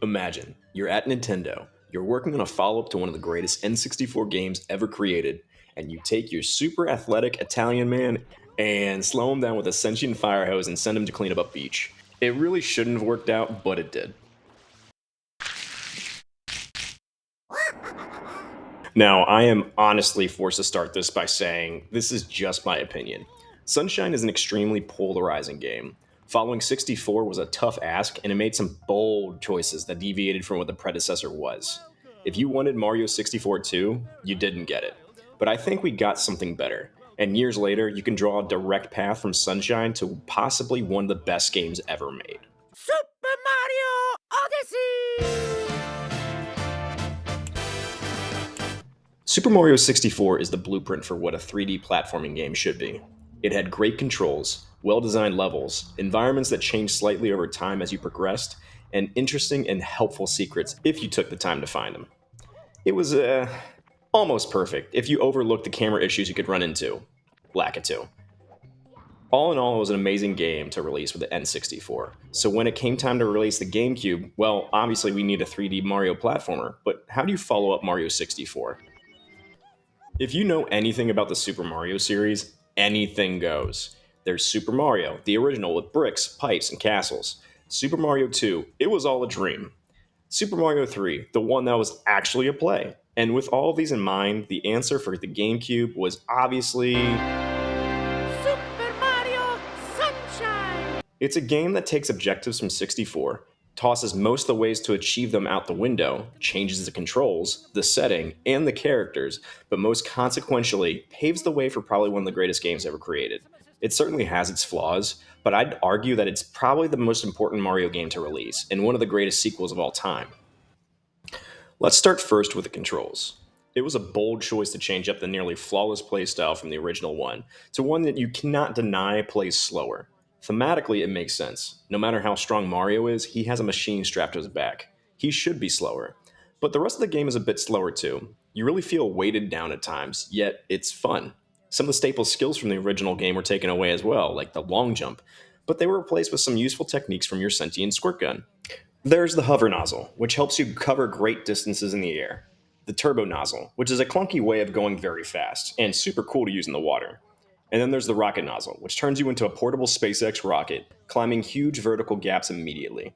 Imagine, you're at Nintendo, you're working on a follow-up to one of the greatest N64 games ever created, and you take your super athletic Italian man and slow him down with a sentient fire hose and send him to clean up a beach. It really shouldn't have worked out, but it did. Now, I am honestly forced to start this by saying this is just my opinion. Sunshine is an extremely polarizing game. Following 64 was a tough ask, and it made some bold choices that deviated from what the predecessor was. If you wanted Mario 64 too, you didn't get it. But I think we got something better. And years later, you can draw a direct path from Sunshine to possibly one of the best games ever made. Super Mario Odyssey! Super Mario 64 is the blueprint for what a 3D platforming game should be. It had great controls, well-designed levels, environments that changed slightly over time as you progressed, and interesting and helpful secrets if you took the time to find them. It was almost perfect if you overlooked the camera issues you could run into. Lakitu. All in all, it was an amazing game to release with the N64. So when it came time to release the GameCube, well, obviously we need a 3D Mario platformer, but how do you follow up Mario 64? If you know anything about the Super Mario series, anything goes. There's Super Mario, the original with bricks, pipes, and castles. Super Mario 2, it was all a dream. Super Mario 3, the one that was actually a play. And with all of these in mind, the answer for the GameCube was obviously... Super Mario Sunshine! It's a game that takes objectives from 64, tosses most of the ways to achieve them out the window, changes the controls, the setting, and the characters, but most consequentially, paves the way for probably one of the greatest games ever created. It certainly has its flaws, but I'd argue that it's probably the most important Mario game to release, and one of the greatest sequels of all time. Let's start first with the controls. It was a bold choice to change up the nearly flawless playstyle from the original one to one that you cannot deny plays slower. Thematically, it makes sense. No matter how strong Mario is, he has a machine strapped to his back. He should be slower. But the rest of the game is a bit slower too. You really feel weighted down at times, yet it's fun. Some of the staple skills from the original game were taken away as well, like the long jump, but they were replaced with some useful techniques from your sentient squirt gun. There's the hover nozzle, which helps you cover great distances in the air. The turbo nozzle, which is a clunky way of going very fast, and super cool to use in the water. And then there's the rocket nozzle, which turns you into a portable SpaceX rocket, climbing huge vertical gaps immediately.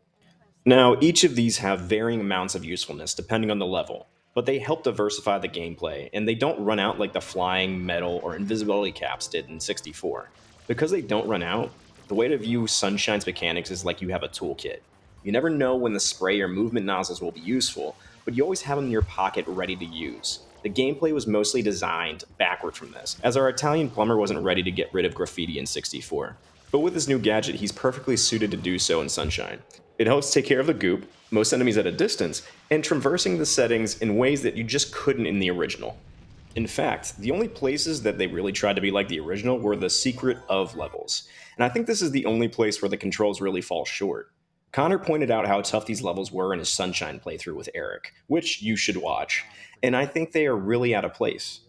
Now, each of these have varying amounts of usefulness depending on the level, but they help diversify the gameplay, and they don't run out like the flying, metal, or invisibility caps did in 64. Because they don't run out, the way to view Sunshine's mechanics is like you have a toolkit. You never know when the spray or movement nozzles will be useful, but you always have them in your pocket ready to use. The gameplay was mostly designed backward from this, as our Italian plumber wasn't ready to get rid of graffiti in 64. But with his new gadget, he's perfectly suited to do so in Sunshine. It helps take care of the goop, most enemies at a distance, and traversing the settings in ways that you just couldn't in the original. In fact, the only places that they really tried to be like the original were the secret of levels, and I think this is the only place where the controls really fall short. Connor pointed out how tough these levels were in his Sunshine playthrough with Eric, which you should watch, and I think they are really out of place.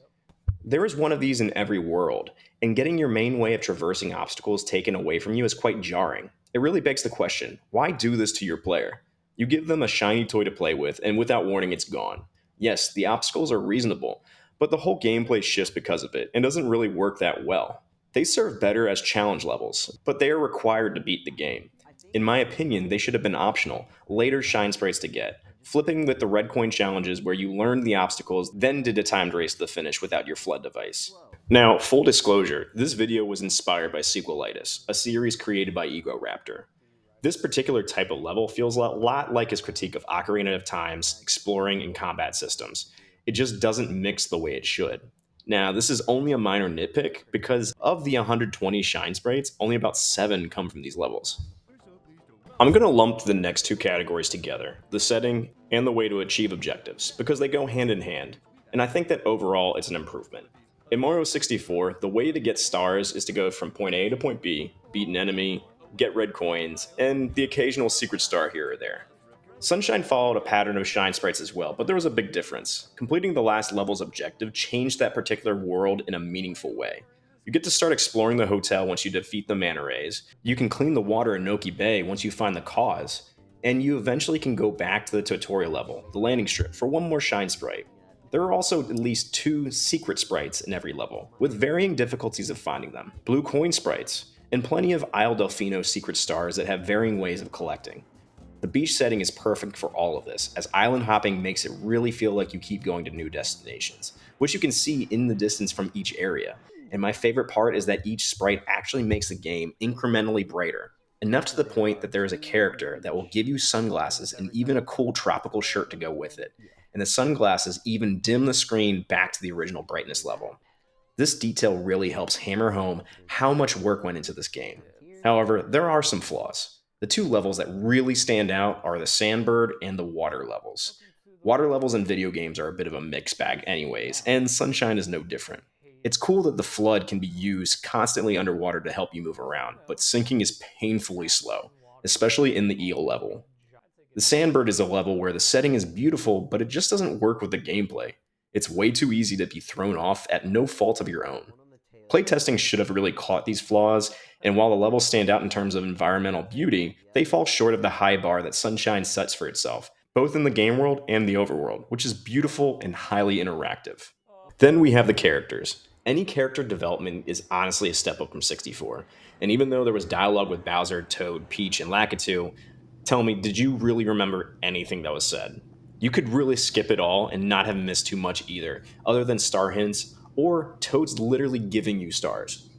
There is one of these in every world, and getting your main way of traversing obstacles taken away from you is quite jarring. It really begs the question, why do this to your player? You give them a shiny toy to play with, and without warning it's gone. Yes, the obstacles are reasonable, but the whole gameplay shifts because of it, and doesn't really work that well. They serve better as challenge levels, but they are required to beat the game. In my opinion, they should have been optional, later shine sprites to get, flipping with the red coin challenges where you learned the obstacles, then did a timed race to the finish without your FLUDD device. Now, full disclosure, this video was inspired by Sequelitis, a series created by Egoraptor. This particular type of level feels a lot like his critique of Ocarina of Time's exploring and combat systems. It just doesn't mix the way it should. Now, this is only a minor nitpick because of the 120 shine sprites, only about 7 come from these levels. I'm going to lump the next two categories together, the setting and the way to achieve objectives, because they go hand in hand, and I think that overall it's an improvement. In Mario 64, the way to get stars is to go from point A to point B, beat an enemy, get red coins, and the occasional secret star here or there. Sunshine followed a pattern of shine sprites as well, but there was a big difference. Completing the last level's objective changed that particular world in a meaningful way. You get to start exploring the hotel once you defeat the manta rays. You can clean the water in Noki Bay once you find the cause. and you eventually can go back to the tutorial level, the landing strip, for one more shine sprite. There are also at least 2 secret sprites in every level, with varying difficulties of finding them, blue coin sprites, and plenty of Isle Delfino secret stars that have varying ways of collecting. The beach setting is perfect for all of this, as island hopping makes it really feel like you keep going to new destinations, which you can see in the distance from each area. And my favorite part is that each sprite actually makes the game incrementally brighter, enough to the point that there is a character that will give you sunglasses and even a cool tropical shirt to go with it. And the sunglasses even dim the screen back to the original brightness level. This detail really helps hammer home how much work went into this game. However, there are some flaws. The 2 levels that really stand out are the sandbird and the water levels. Water levels in video games are a bit of a mixed bag anyways, and Sunshine is no different. It's cool that the FLUDD can be used constantly underwater to help you move around, but sinking is painfully slow, especially in the eel level. The Sandbird is a level where the setting is beautiful, but it just doesn't work with the gameplay. It's way too easy to be thrown off at no fault of your own. Playtesting should have really caught these flaws, and while the levels stand out in terms of environmental beauty, they fall short of the high bar that Sunshine sets for itself, both in the game world and the overworld, which is beautiful and highly interactive. Then we have the characters. Any character development is honestly a step up from 64, and even though there was dialogue with Bowser, Toad, Peach, and Lakitu, tell me, did you really remember anything that was said? You could really skip it all and not have missed too much either, other than star hints or Toad's literally giving you stars.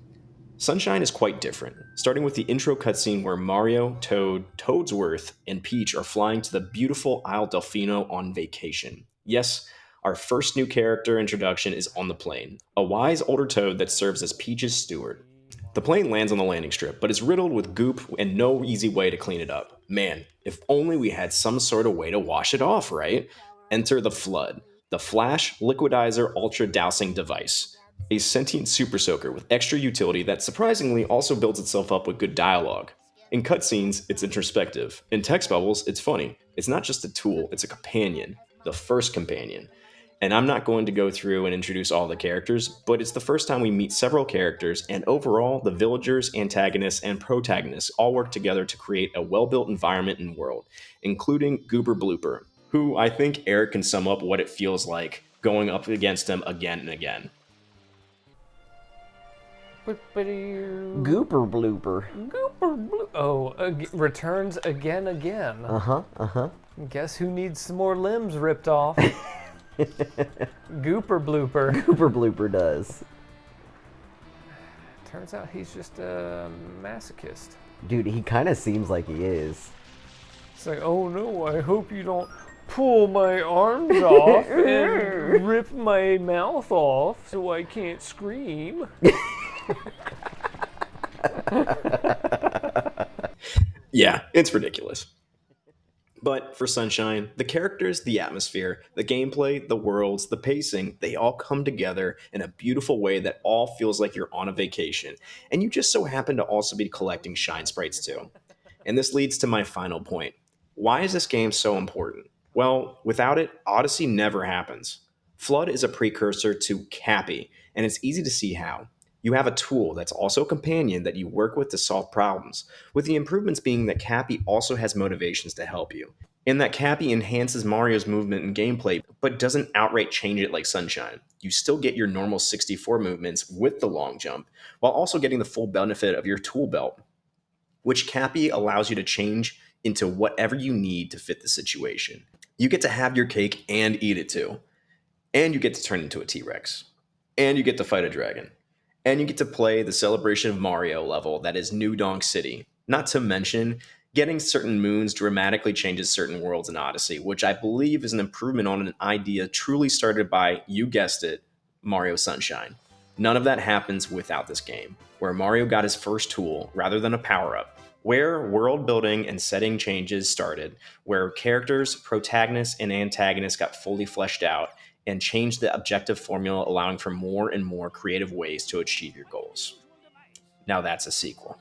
Sunshine is quite different, starting with the intro cutscene where Mario, Toad, Toadsworth, and Peach are flying to the beautiful Isle Delfino on vacation. Yes, our first new character introduction is on the plane, a wise older Toad that serves as Peach's steward. The plane lands on the landing strip, but is riddled with goop and no easy way to clean it up. Man, if only we had some sort of way to wash it off, right? Enter the FLUDD, the Flash Liquidizer Ultra Dousing Device, a sentient super soaker with extra utility that surprisingly also builds itself up with good dialogue. In cutscenes, it's introspective. In text bubbles, it's funny. It's not just a tool, it's a companion. The first companion. And I'm not going to go through and introduce all the characters, but it's the first time we meet several characters, and overall, the villagers, antagonists, and protagonists all work together to create a well-built environment and world, including Gooper Blooper, who I think Eric can sum up what it feels like going up against him again and again. Gooper blooper. Returns again. Uh-huh. Guess who needs some more limbs ripped off? Gooper blooper. Gooper blooper does. Turns out he's just a masochist. Dude, he kind of seems like he is. It's like, oh no, I hope you don't pull my arms off and rip my mouth off so I can't scream. Yeah, it's ridiculous. But for Sunshine, the characters, the atmosphere, the gameplay, the worlds, the pacing, they all come together in a beautiful way that all feels like you're on a vacation, and you just so happen to also be collecting shine sprites too. And this leads to my final point. Why is this game so important? Well, without it, Odyssey never happens. FLUDD is a precursor to Cappy, and it's easy to see how. You have a tool that's also a companion that you work with to solve problems, with the improvements being that Cappy also has motivations to help you, and that Cappy enhances Mario's movement and gameplay, but doesn't outright change it like Sunshine. You still get your normal 64 movements with the long jump, while also getting the full benefit of your tool belt, which Cappy allows you to change into whatever you need to fit the situation. You get to have your cake and eat it too. And you get to turn into a T-Rex. And you get to fight a dragon. And you get to play the Celebration of Mario level that is New Donk City. Not to mention, getting certain moons dramatically changes certain worlds in Odyssey, which I believe is an improvement on an idea truly started by, you guessed it, Mario Sunshine. None of that happens without this game, where Mario got his first tool rather than a power-up, where world building and setting changes started, where characters, protagonists, and antagonists got fully fleshed out, and changed the objective formula, allowing for more and more creative ways to achieve your goals. Now that's a sequel.